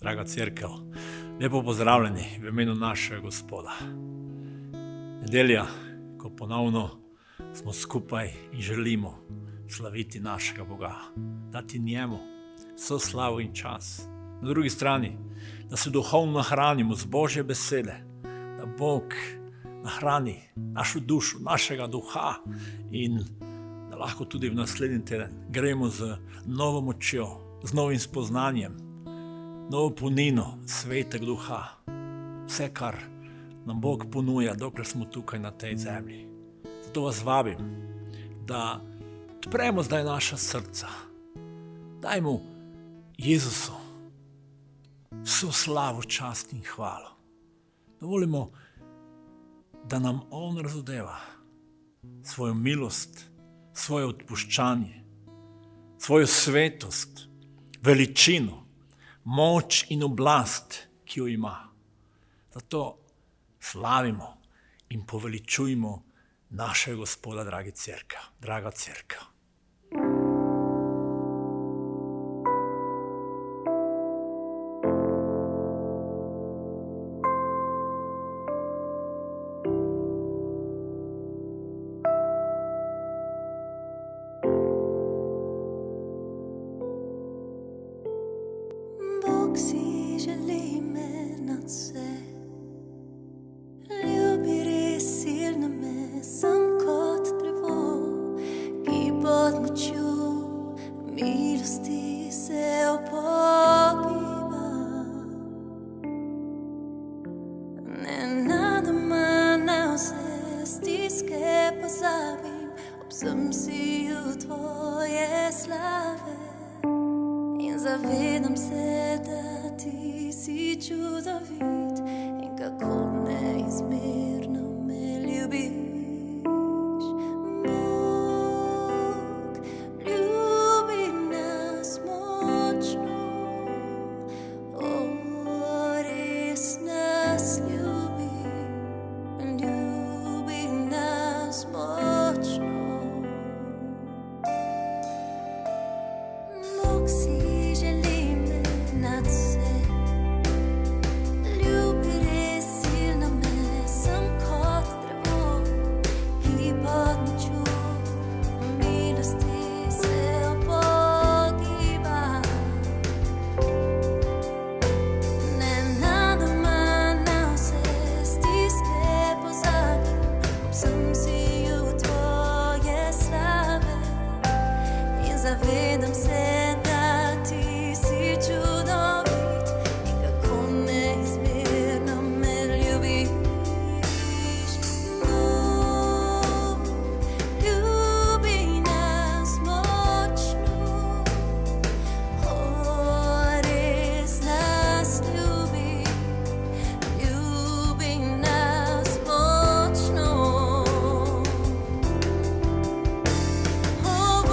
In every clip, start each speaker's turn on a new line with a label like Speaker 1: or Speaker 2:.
Speaker 1: draga cerkev, lepo pozdravljeni v imenu našega Gospoda. Nedelja, ko ponovno smo skupaj in želimo slaviti našega Boga, dati njemu vso slavo in čas. Na drugi strani, da se duhovno nahranimo z Božje besede, da Bog nahrani našo dušo, našega duha in da lahko tudi v naslednji teden gremo z novo močjo, z novim spoznanjem, novo polnino svetega duha. Vse, kar nam Bog ponuja, dokler smo tukaj na tej zemlji. Zato vas vabim, da odpremo zdaj naša srca. Dajmo Jezusu vso slavo, čast in hvalo. Dovolimo, da nam On razodeva svojo milost, svoje odpuščanje, svojo svetost, veličino, moč in oblast, ki jo ima. Zato slavimo in poveličujmo našega Gospoda, draga cerkev.
Speaker 2: Bog si želi me nad vse, ljubi res silno me, sem kot drevo, ki pod močjo milosti se upogiba. Nenadoma na vse stiske pozabim, ob vsem siju tvoje slave. In zavedam se, da ti si čudovit in kako neizmerno me ljubiš. Bog ljubi nas močno, res nas ljubi nas močno. Bog si želi me nad vse, ljubi res silno me, sem kot drevo, ki pod močjo milosti se upogiba. Nenadoma na vse stiske pozabim, ob vsem siju tvoje slave. In zavedam se, da ti si čudovit in kako neizmerno me ljubiš. Bog ljubi nas močno, res nas ljubi nas močno. Bog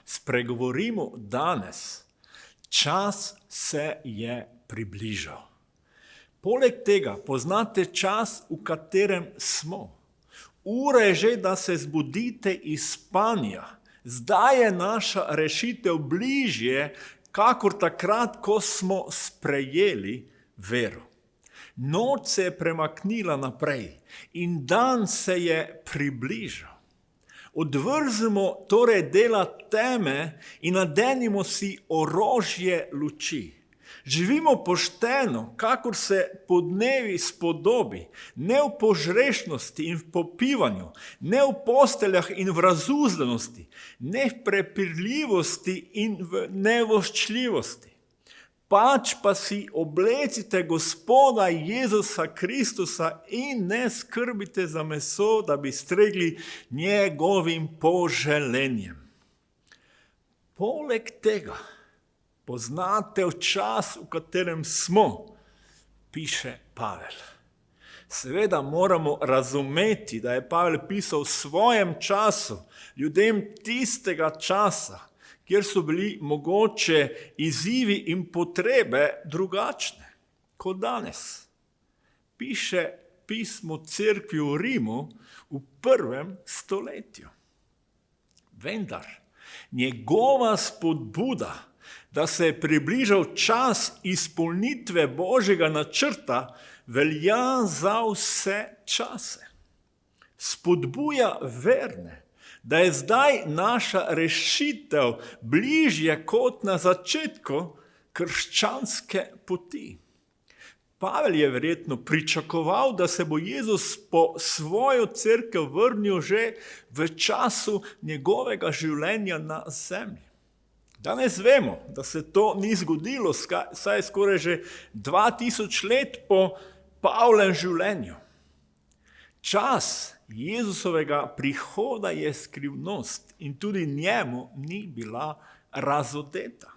Speaker 1: spregovorimo danes, čas se je približal. Poleg tega poznate čas, v katerem smo. Ura je že, da se zbudite iz spanja. Zdaj je naša rešitev bližje, kakor takrat, ko smo sprejeli vero. Noč se je premaknila naprej in dan se je približal. Odvrzimo torej dela teme in nadenimo si orožje luči. Živimo pošteno, kakor se podnevi spodobi, ne v požrešnosti in v popivanju, ne v posteljah in v razuzdanosti, ne v prepirljivosti in v nevoščljivosti. Pač pa si oblecite Gospoda Jezusa Kristusa in ne skrbite za meso, da bi stregli njegovim poželenjem. Poleg tega poznate čas, v katerem smo, piše Pavel. Seveda moramo razumeti, da je Pavel pisal v svojem času, ljudem tistega časa, kjer so bili mogoče izzivi in potrebe drugačne kot danes. Piše pismo cerkvi v Rimu v 1. stoletju. Vendar njegova spodbuda, da se je približal čas izpolnitve Božjega načrta, velja za vse čase. Spodbuja verne, da je zdaj naša rešitev bližje kot na začetku krščanske poti. Pavel je verjetno pričakoval, da se bo Jezus po svojo cerkev vrnil že v času njegovega življenja na zemlji. Danes vemo, da se to ni zgodilo, saj skoraj že 2000 let po Pavlem življenju. Čas Jezusovega prihoda je skrivnost in tudi njemu ni bila razodeta.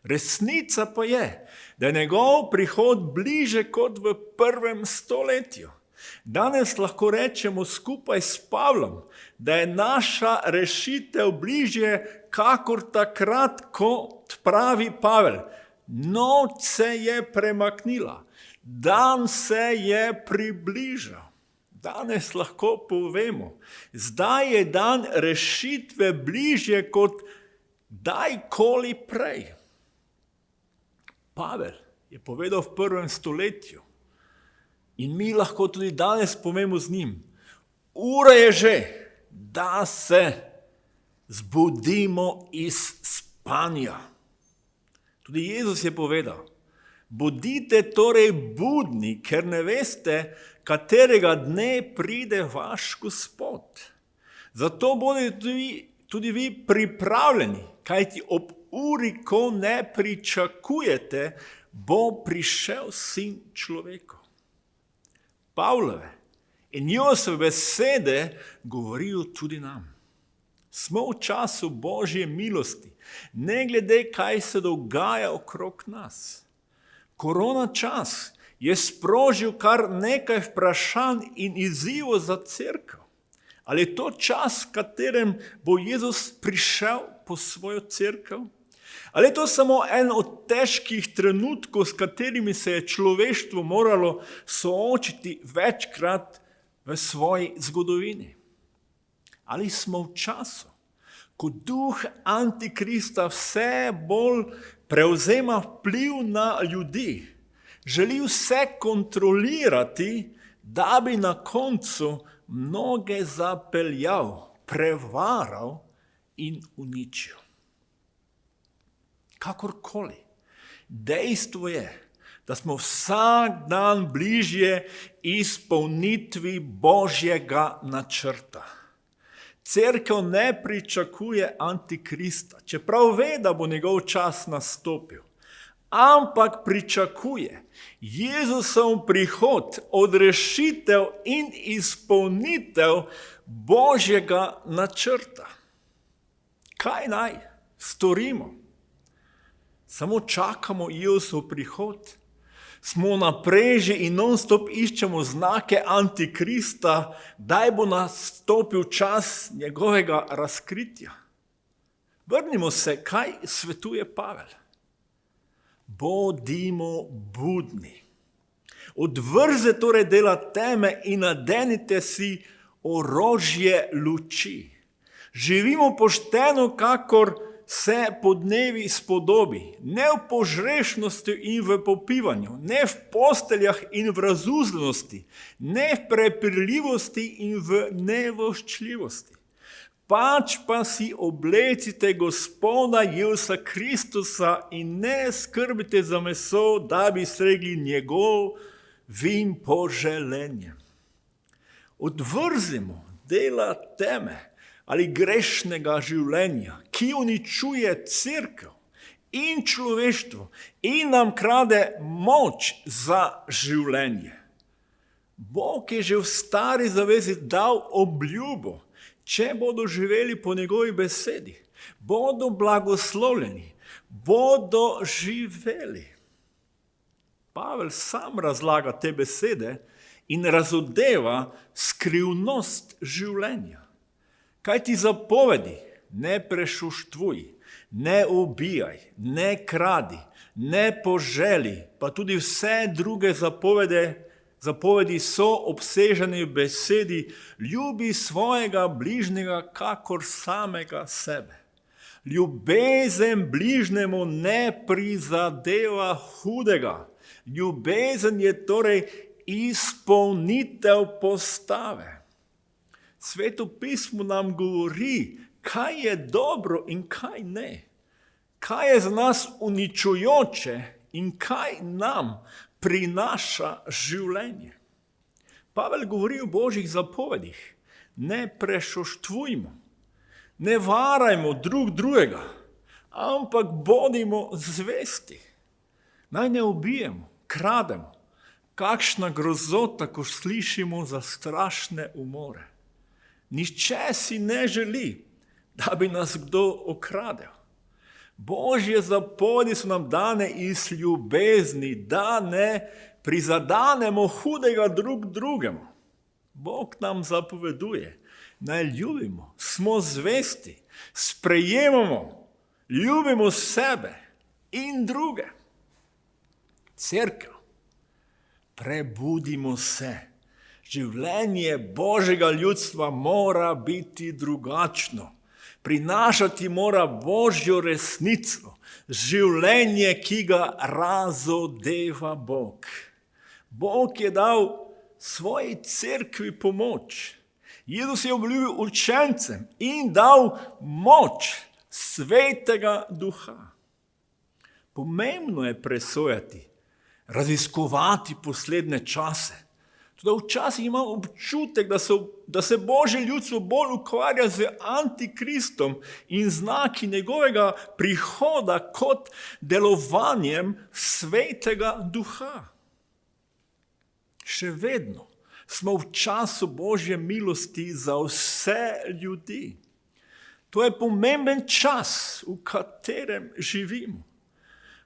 Speaker 1: Resnica pa je, da je njegov prihod bliže kot v 1. stoletju. Danes lahko rečemo skupaj s Pavlom, da je naša rešitev bližje kakor takrat, kot pravi Pavel. Noč se je premaknila, dan se je približal. Danes lahko povemo, zdaj je dan rešitve bližje kot kdajkoli prej. Pavel je povedal v 1. stoletju in mi lahko tudi danes povemo z njim. Ura je že, da se zbudimo iz spanja. Tudi Jezus je povedal, bodite torej budni, ker ne veste, katerega dne pride vaš Gospod. Zato bodite tudi vi pripravljeni, kajti ob uri, ko ne pričakujete, bo prišel Sin človekov. Pavlove in Josove besede govorijo tudi nam. Smo v času Božje milosti, ne glede, kaj se dogaja okrog nas. Korona čas je sprožil kar nekaj vprašanj in izzivov za cerkev. Ali je to čas, v katerem bo Jezus prišel po svojo cerkev? Ali je to samo en od težkih trenutkov, s katerimi se je človeštvo moralo soočiti večkrat v svoji zgodovini? Ali smo v času, ko duh Antikrista vse bolj prevzema vpliv na ljudi, želi vse kontrolirati, da bi na koncu mnoge zapeljal, prevaral in uničil? Kakorkoli, dejstvo je, da smo vsak dan bližje izpolnitvi Božjega načrta. Cerkev ne pričakuje Antikrista, čeprav ve, da bo njegov čas nastopil, ampak pričakuje Jezusov prihod, odrešitev in izpolnitev Božjega načrta. Kaj naj storimo? Samo čakamo Jezusov prihod? Smo na preži in non-stop iščemo znake Antikrista, kdaj bo nastopil čas njegovega razkritja? Vrnimo se, kaj svetuje Pavel. Bodimo budni. Odvrze torej dela teme in nadenite si orožje luči. Živimo pošteno, kakor se podnevi spodobi, ne v požrešnosti in v popivanju, ne v posteljah in v razuzljenosti, ne v prepirljivosti in v nevoščljivosti. Pač pa si oblecite Gospoda Jezusa Kristusa in ne skrbite za meso, da bi stregli njegovim poželenjem. Odvrzimo dela teme ali grešnega življenja, ki uničuje cerkev in človeštvo in nam krade moč za življenje. Bog je že v stari zavezi dal obljubo, če bodo živeli po njegovi besedi, bodo blagoslovljeni, bodo živeli. Pavel sam razlaga te besede in razodeva skrivnost življenja. Kaj ti zapovedi? Ne prešuštvuj, ne ubijaj, ne kradi, ne poželi, pa tudi vse druge zapovedi so obsežene v besedi, ljubi svojega bližnjega kakor samega sebe. Ljubezen bližnjemu ne prizadeva hudega. Ljubezen je torej izpolnitev postave. Sveto pismo nam govori, kaj je dobro in kaj ne. Kaj je za nas uničujoče in kaj nam prinaša življenje. Pavel govori o Božjih zapovedih. Ne prešuštvujmo, ne varajmo drugega, ampak bodimo zvesti. Naj ne ubijemo, krademo. Kakšna grozota, ko slišimo za strašne umore. Nihče si ne želi, da bi nas kdo okradel. Božje zapovedi so nam dane iz ljubezni, da ne prizadanemo hudega drugemu. Bog nam zapoveduje, naj ljubimo, smo zvesti, sprejemamo, ljubimo sebe in druge. Cerkev, prebudimo se. Življenje Božjega ljudstva mora biti drugačno. Prinašati mora Božjo resnico, življenje, ki ga razodeva Bog. Bog je dal svoji cerkvi pomoč. Jezus je obljubil učencem in dal moč Svetega Duha. Pomembno je presojati, raziskovati poslednje čase. Tudi včasih imam občutek, da se Božje ljudstvo bolj ukvarja z antikristom in znaki njegovega prihoda kot delovanjem Svetega Duha. Še vedno smo v času Božje milosti za vse ljudi. To je pomemben čas, v katerem živimo.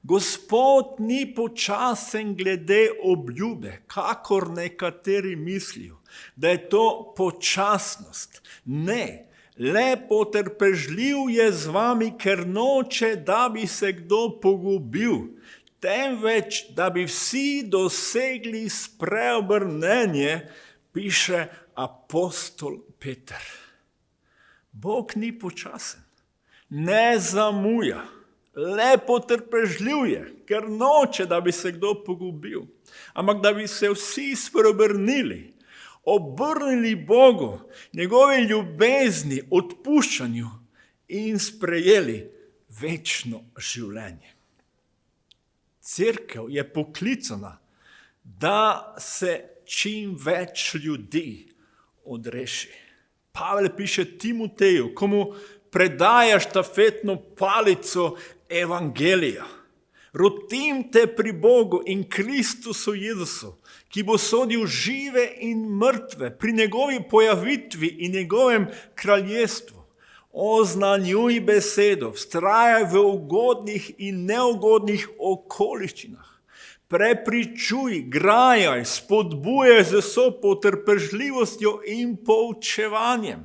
Speaker 1: Gospod ni počasen glede obljube, kakor nekateri mislijo, da je to počasnost. Ne, le potrpežljiv je z vami, ker noče, da bi se kdo pogubil, temveč, da bi vsi dosegli spreobrnenje, piše apostol Peter. Bog ni počasen, ne zamuja. Le potrpežljiv je, ker noče, da bi se kdo pogubil, ampak da bi se vsi spreobrnili, obrnili Bogu, njegovi ljubezni, odpuščanju in sprejeli večno življenje. Cerkev je poklicana, da se čim več ljudi odreši. Pavel piše Timoteju, komu predaja štafetno palico evangelija. Rotim te pri Bogu in Kristusu Jezusu, ki bo sodil žive in mrtve pri njegovi pojavitvi in njegovem kraljestvu. Oznanjuj besedo, vztrajaj v ugodnih in neugodnih okoliščinah. Prepričuj, grajaj, spodbujaj z vso potrpežljivostjo in poučevanjem.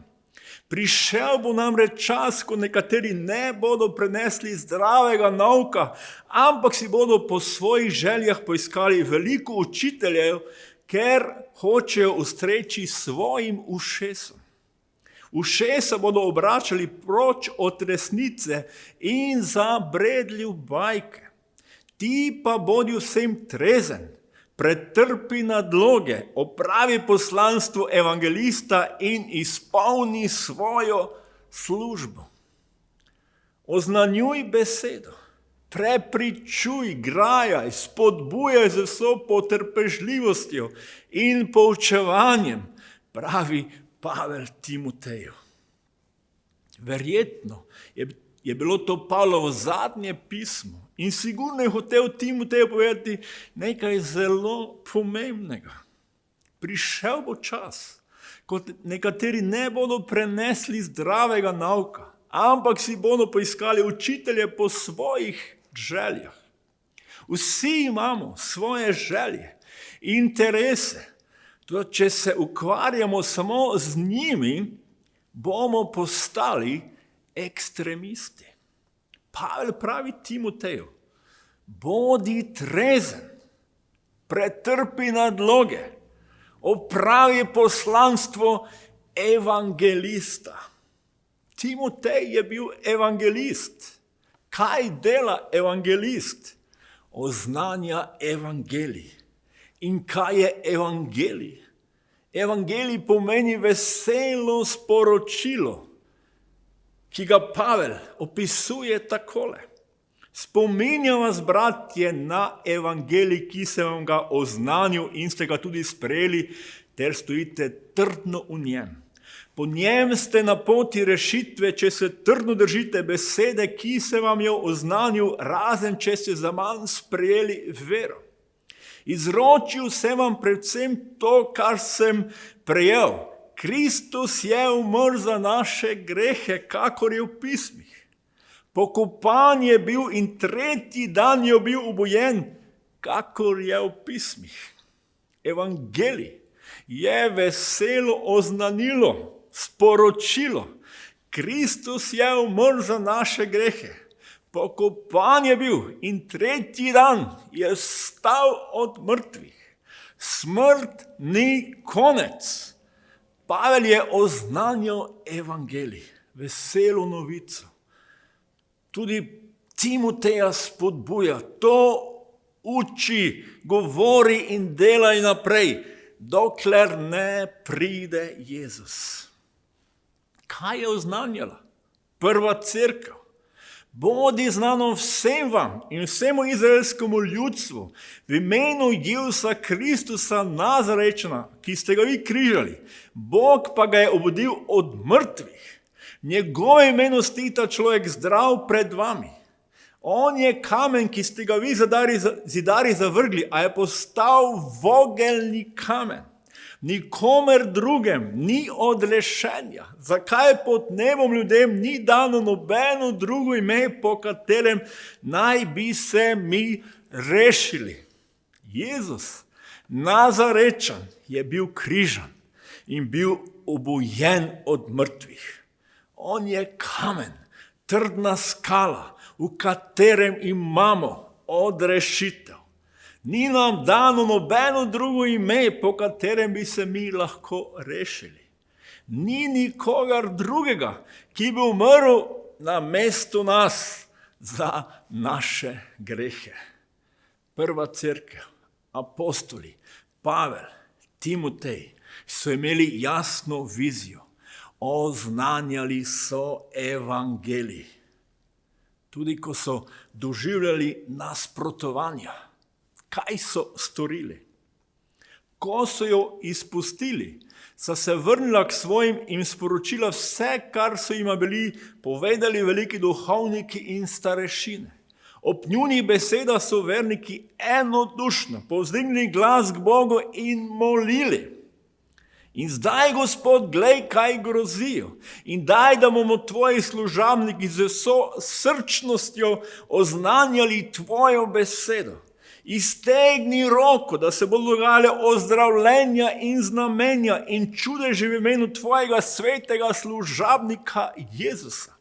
Speaker 1: Prišel bo namreč čas, ko nekateri ne bodo prenesli zdravega nauka, ampak si bodo po svojih željah poiskali veliko učiteljev, ker hočejo ustreči svojim ušesom. Ušesa bodo obračali proč od resnice in zabredli v bajke. Ti pa bodi vsem trezen, pretrpi nadloge, opravi poslanstvo evangelista in izpolni svojo službo. Oznanjuj besedo, prepričuj, grajaj, spodbujaj z vso potrpežljivostjo in poučevanjem, pravi Pavel Timoteju. Verjetno je bilo to Pavlovo zadnje pismo in sigurno je hotel Timoteju povedati nekaj zelo pomembnega. Prišel bo čas, ko nekateri ne bodo prenesli zdravega nauka, ampak si bodo poiskali učitelje po svojih željah. Vsi imamo svoje želje, interese. Če se ukvarjamo samo z njimi, bomo postali ekstremisti. Pavel pravi Timoteju, bodi trezen, pretrpi nadloge, opravi poslanstvo evangelista. Timotej je bil evangelist. Kaj dela evangelist? Oznanja evangelij. In kaj je evangelij? Evangelij pomeni veselo sporočilo, ki ga Pavel opisuje takole. Spominjam vas, bratje, na evangelij, ki sem vam ga oznanil in ste ga tudi sprejeli, ter stojite trdno v njem. Po njem ste na poti rešitve, če se trdno držite besede, ki sem vam jo oznanil, razen če ste zaman sprejeli vero. Izročil sem vam predvsem to, kar sem prejel. Kristus je umrl za naše grehe, kakor je v pismih. Pokopan je bil in tretji dan je bil obojen, kakor je v pismih. Evangelij je veselo oznanilo, sporočilo. Kristus je umrl za naše grehe. Pokopan je bil in tretji dan je vstal od mrtvih. Smrt ni konec. Pavel je oznanjal evangelij, veselo novico. Tudi Timoteja spodbuja, to uči, govori in delaj naprej, dokler ne pride Jezus. Kaj je oznanjala prva cerkev? Bodi znano vsem vam in vsemu izraelskemu ljudstvu v imenu Jezusa Kristusa Nazarečana, ki ste ga vi križali. Bog pa ga je obudil od mrtvih. Njegovo ime nosi ta človek zdrav pred vami. On je kamen, ki ste ga vi zidari zavrgli, a je postal vogelni kamen. Nikomer drugem ni odrešenja. Zakaj pod nebom ljudem ni dano nobeno drugo ime, po katerem naj bi se mi rešili? Jezus, Nazarečan, je bil križan in bil obujen od mrtvih. On je kamen, trdna skala, v katerem imamo odrešitev. Ni nam dano nobeno drugo ime, po katerem bi se mi lahko rešili. Ni nikogar drugega, ki bi umrl na mesto nas za naše grehe. Prva cerkev, apostoli, Pavel, Timotej so imeli jasno vizijo. Oznanjali so evangelij. Tudi ko so doživljali nasprotovanja. Kaj so storili? Ko so jo izpustili, so se vrnila k svojim in sporočila vse, kar so jima bili povedali veliki duhovniki in starešine. Ob njunih besedah so verniki enodušno povzdignili glas k Bogu in molili. In zdaj, Gospod, glej, kaj grozijo. In daj, da bomo tvoji služabniki z vso srčnostjo oznanjali tvojo besedo. Iztegni roko, da se bodo dogajale ozdravljenja in znamenja in čudeži v imenu tvojega svetega služabnika Jezusa.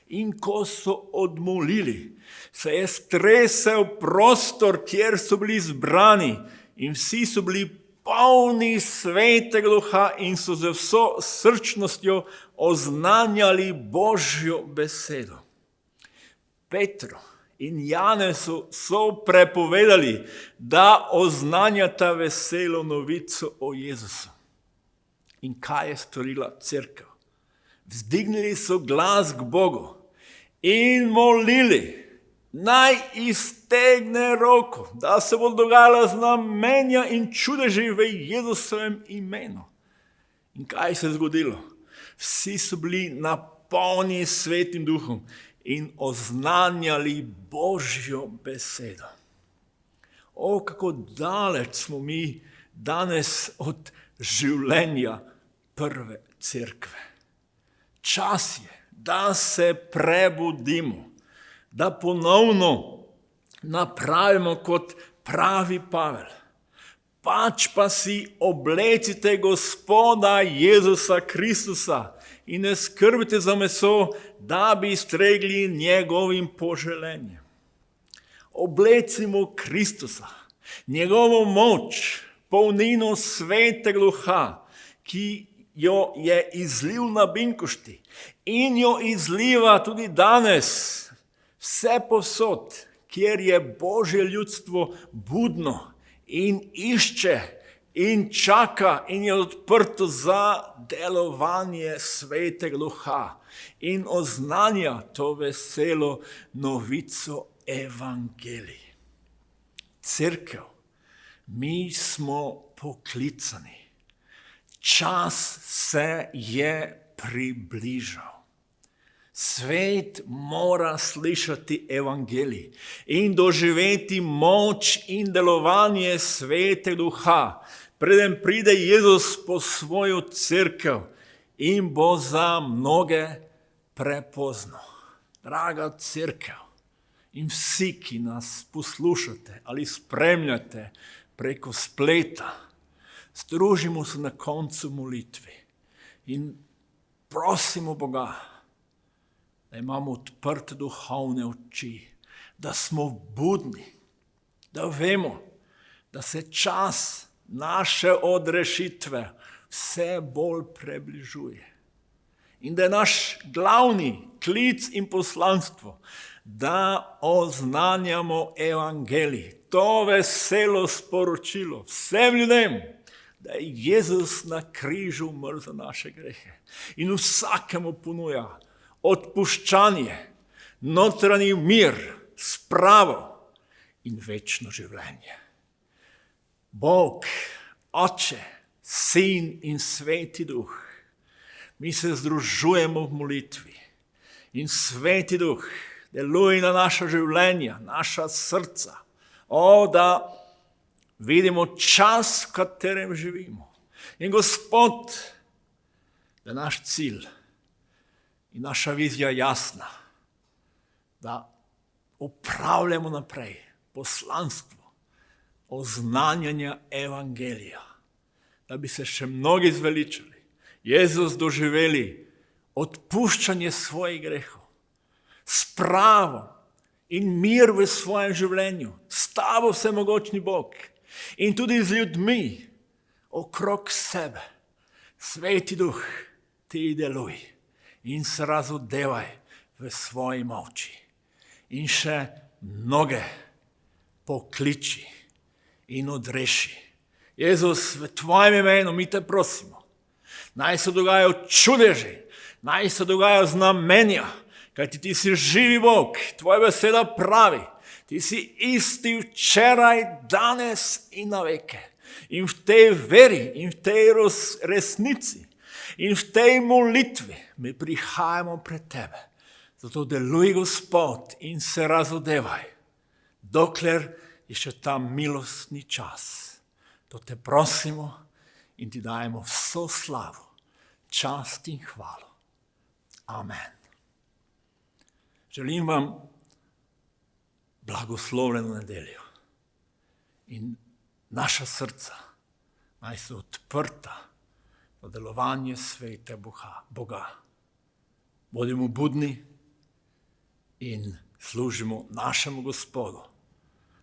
Speaker 1: In ko so odmolili, se je stresel prostor, kjer so bili zbrani, in vsi so bili polni svetega duha in so z vso srčnostjo oznanjali Božjo besedo. Petru in Janesu so prepovedali, da oznanjata veselo novico o Jezusu. In kaj je storila cerkev? Vzdignili so glas k Bogu in molili, naj iztegne roko, da se bodo dogajala znamenja in čudeži v Jezusovem imenu. In kaj se je zgodilo? Vsi so bili napolnjeni Svetim duhom in oznanjali Božjo besedo. O, kako daleč smo mi danes od življenja prve cerkve. Čas je, da se prebudimo, da ponovno napravimo kot pravi Pavel. Pač pa si oblecite Gospoda Jezusa Kristusa in ne skrbite za meso, da bi stregli njegovim poželenjem. Oblecimo Kristusa, njegovo moč, polnino svetega duha, ki jo je izlil na binkošti in jo izliva tudi danes vse povsod, kjer je Božje ljudstvo budno in išče in čaka in je odprto za delovanje svetega duha in oznanja to veselo novico evangelij. Cerkev, mi smo poklicani. Čas se je približal. Svet mora slišati evangelij in doživeti moč in delovanje svetega duha, preden pride Jezus po svojo cerkev in bo za mnoge prepozno. Draga cerkev in vsi, ki nas poslušate ali spremljate preko spleta, združimo se na koncu molitvi in prosimo Boga, da imamo odprte duhovne oči, da smo budni, da vemo, da se čas naše odrešitve vse bolj približuje. In da je naš glavni klic in poslanstvo, da oznanjamo evangelij, to veselo sporočilo vsem ljudem, da je Jezus na križu umrl za naše grehe in vsakemu ponuja odpuščanje, notranji mir, spravo in večno življenje. Bog, Oče, Sin in Sveti Duh, mi se združujemo v molitvi in Sveti Duh deluje na naša življenja, naša srca, da vidimo čas, v katerem živimo. In Gospod, da naš cilj in naša vizija jasna, da upravljamo naprej poslanstvo oznanjanja evangelija, da bi se še mnogi zveličali, Jezus doživeli odpuščanje svojih grehov, spravo in mir v svojem življenju, s tabo vsemogočni Bog in tudi z ljudmi okrog sebe. Sveti Duh, ti deluj in se razodevaj v svoji moči. In še mnoge pokliči in odreši. Jezus, v tvojem imenu mi te prosimo, naj se dogajajo čudeži, naj se dogajajo znamenja, kajti ti si živi Bog, tvoja beseda pravi, ti si isti včeraj, danes in na veke. In v tej veri in v tej resnici in v tej molitvi mi prihajamo pred tebe. Zato deluj, Gospod, in se razodevaj, dokler je še ta milostni čas. To te prosimo in ti dajemo vso slavo, čast in hvalo. Amen. Želim vam blagoslovljeno nedeljo. in naša srca naj so odprta za delovanje svete Boga. Bodimo budni in služimo našemu Gospodu,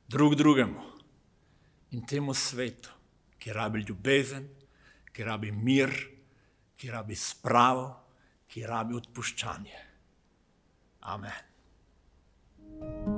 Speaker 1: drug drugemu in temu svetu, ki rabi ljubezen, ki rabi mir, ki rabi spravo, ki rabi odpuščanje. Amen.